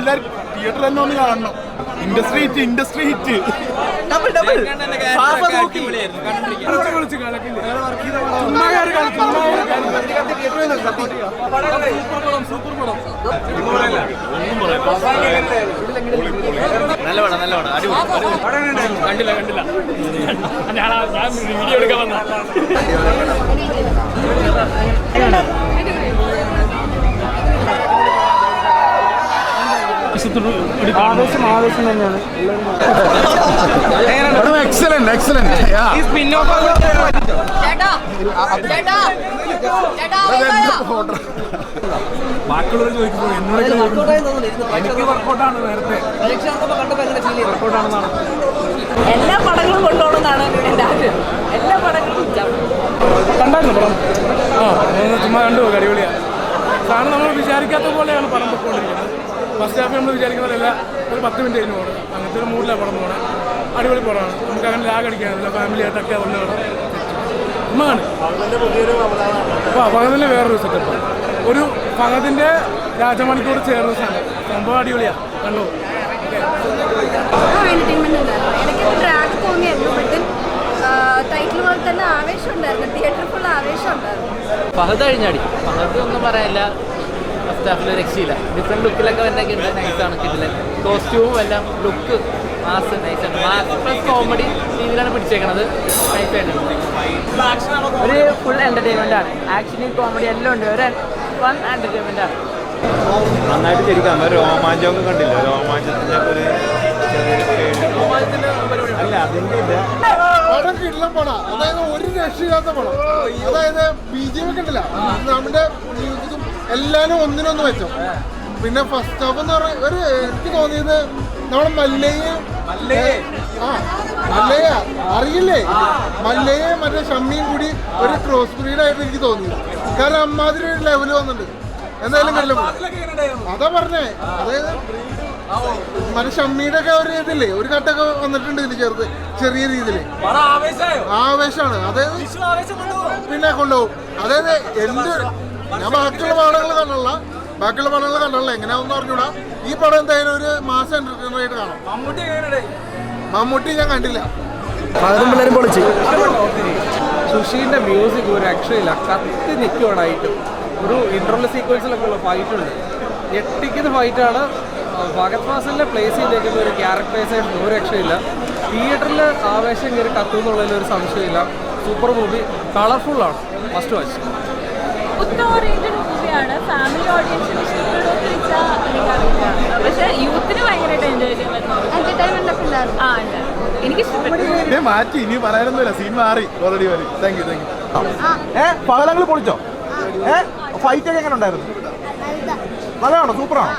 എല്ലാവരും തിയേറ്ററിൽ തന്നെ ഒന്ന് കാണണം. ഇൻഡസ്ട്രി ഹിറ്റ് നല്ല പടം അടിപൊളി. കണ്ടില്ല ഞാൻ വീഡിയോ എടുക്കാൻ വന്ന ആവേശം തന്നെയാണ്. ബാക്കിയുള്ളവർ ചോദിക്കുമ്പോൾ എനിക്ക് വർക്കൗട്ടാണ്. നേരത്തെ വർക്കൗട്ടാണെന്നാണ്. എല്ലാ പടങ്ങളും കൊണ്ടുപോകണമെന്നാണ് എൻ്റെ ആഗ്രഹം. എല്ലാ പടങ്ങളും കണ്ടായിരുന്നു പടം. ചുമ്മാ കണ്ടു അടിപൊളിയാണ്. കാരണം നമ്മൾ വിചാരിക്കാത്ത പോലെയാണ് പടം പൊയ്ക്കൊണ്ടിരിക്കുന്നത്. ഫസ്റ്റ് ഹാഫ് നമ്മൾ വിചാരിക്കുന്നതല്ല, ഒരു 10 മിനിറ്റ് കഴിഞ്ഞ് പോകണം. അങ്ങനത്തെ ഒരു മൂഡിലാണ് പടം പോകണം. അടിപൊളി പടമാണ്. നമുക്ക് അങ്ങനെ ലാഗ് അടിക്കാനില്ല. ഫാമിലി ആയിട്ടൊക്കെ വന്ന പടം ഉമ്മാണ്. അപ്പോൾ ഫഹദിൻ്റെ വേറൊരു സെറ്റപ്പ്, ഒരു ഫഹദിൻ്റെ രാജമണിക്കൂർ ചേർന്ന സാധനം. സംഭവം അടിപൊളിയാണ്. കണ്ടോ? ട്രാക്ക് തോന്നിയായിരുന്നു. ബട്ട് ടൈറ്റിൽ പോലെ തന്നെ ആവേശം ഉണ്ടായിരുന്നു. തിയേറ്റർ ഫുൾ ആവേശം ഉണ്ടായിരുന്നു. ഫഹദ് കഴിഞ്ഞാടി. ഫഹദ് ഒന്നും പറയാനില്ല. ഫസ്റ്റ് ഹാഫിൽ രക്ഷയില്ല. ഡിഫറെൻറ്റ് ലുക്കിലൊക്കെ വന്നൊക്കെ ഉണ്ട്. നൈസാണ്. കിട്ടില്ല കോസ്റ്റ്യൂമും എല്ലാം ലുക്ക് മാസ് നൈസാണ്. മാസ് പ്ലസ് കോമഡി രീതിയിലാണ് പിടിച്ചേക്കണത്. നൈസായിട്ടുണ്ട്. ഒരു ഫുൾ എൻ്റർടൈൻമെൻ്റ് ആണ്. ആക്ഷനും കോമഡി എല്ലാം ഉണ്ട്. ഒരു ഫൺ എൻ്റർടൈൻമെൻ്റ് ആണ്. നന്നായിട്ട് ശരിക്കും ഒരു രോമാഞ്ചമൊക്കെ കണ്ടില്ല. രോമാഞ്ചത്തിൻ്റെ ഒരു അല്ല അതിൻ്റെ ഇല്ല. പടം കിടലം പടം. അതായത് ഒരു രക്ഷയില്ലാത്ത പടം. അതായത് BGM ഒക്കെ ഉണ്ടല്ല, നമ്മുടെ മ്യൂസിക്കും എല്ലാവരും ഒന്നിനൊന്ന് വെച്ചോ. പിന്നെ ഫസ്റ്റ് ഹാഫ് എന്ന് പറഞ്ഞാൽ ഒരു എനിക്ക് തോന്നിയത് നമ്മുടെ മല്ലയെ അറിയില്ലേ, മല്ലയെ മറ്റേ ഷമ്മിയും കൂടി ഒരു ക്രോസ് ബ്രീഡായിട്ട് എനിക്ക് തോന്നിയത്. കാരണം അമ്മാതിരി ഒരു ലെവല് വന്നിട്ടുണ്ട്. എന്തായാലും കിടലം അതാ പറഞ്ഞേ. അതായത് മറ്റേ ഷമ്മിയുടെ ഒക്കെ ഒരു ഇതില്ലേ, ഒരു കട്ടൊക്കെ വന്നിട്ടുണ്ട് ഇതിൽ ചെറിയ രീതിയിൽ ആവേശമാണ്. അതായത് പിന്നെ കൊണ്ടുപോകും. അതായത് എന്ത് ഞാൻ ബാക്കിയുള്ള പടങ്ങൾ കണ്ടുള്ള എങ്ങനെയാണെന്ന് പറഞ്ഞൂടാ. ഈ പടം എന്തായാലും ഒരു മാസം എന്റർടൈനർ ആയിട്ട് കാണാം. മമ്മൂട്ടി ഞാൻ കണ്ടില്ല. പൊളിച്ച് സുഷീൻ്റെ മ്യൂസിക് ഒരു രക്ഷയില്ല. കത്തി നിൽക്കുവാണായിട്ടും ഒരു ഇൻട്രോൾ സീക്വൻസിലൊക്കെ ഉള്ള ഫൈറ്റുണ്ട്. ഞെട്ടിക്കുന്ന ഫൈറ്റാണ്. ഫഹദ് ഫാസിലിനെ പ്ലേസ് ചെയ്തേക്കുന്ന ഒരു ക്യാരക്ടറൈസേഷൻ ഒരു രക്ഷയില്ല. തിയേറ്ററിൽ ആവേശം കയറി കത്തുന്നുള്ളതിൽ ഒരു സംശയമില്ല. സൂപ്പർ മൂവി, കളർഫുള്ളാണ്. Must watch. ഓറിയന്റഡ് മൂവിയാണ്. ഫാമിലി ഓഡിയൻസിന് ഇഷ്ടപ്പെടുമെന്ന് വെച്ചാൽ എനിക്കറിയില്ല. പക്ഷേ യൂത്തിന് ഭയങ്കരമായിട്ട് എൻജോയ് ചെയ്യാൻ പറ്റും. എന്റർടൈൻമെന്റ് ഒക്കെ ഉണ്ടായിരുന്നു. ആ ഉണ്ട്. എനിക്ക് ഇഷ്ടപ്പെട്ടു. മാറ്റി ഇനി പറയാനൊന്നുമില്ല. സീൻ മാറി ഓൾറെഡി. Thank you. പകലങ്ങൾ പൊളിച്ചോ? ഫൈറ്റ് ഒക്കെ എങ്ങനെ ഉണ്ടായിരുന്നു? നല്ലതാണോ? സൂപ്പറാണോ?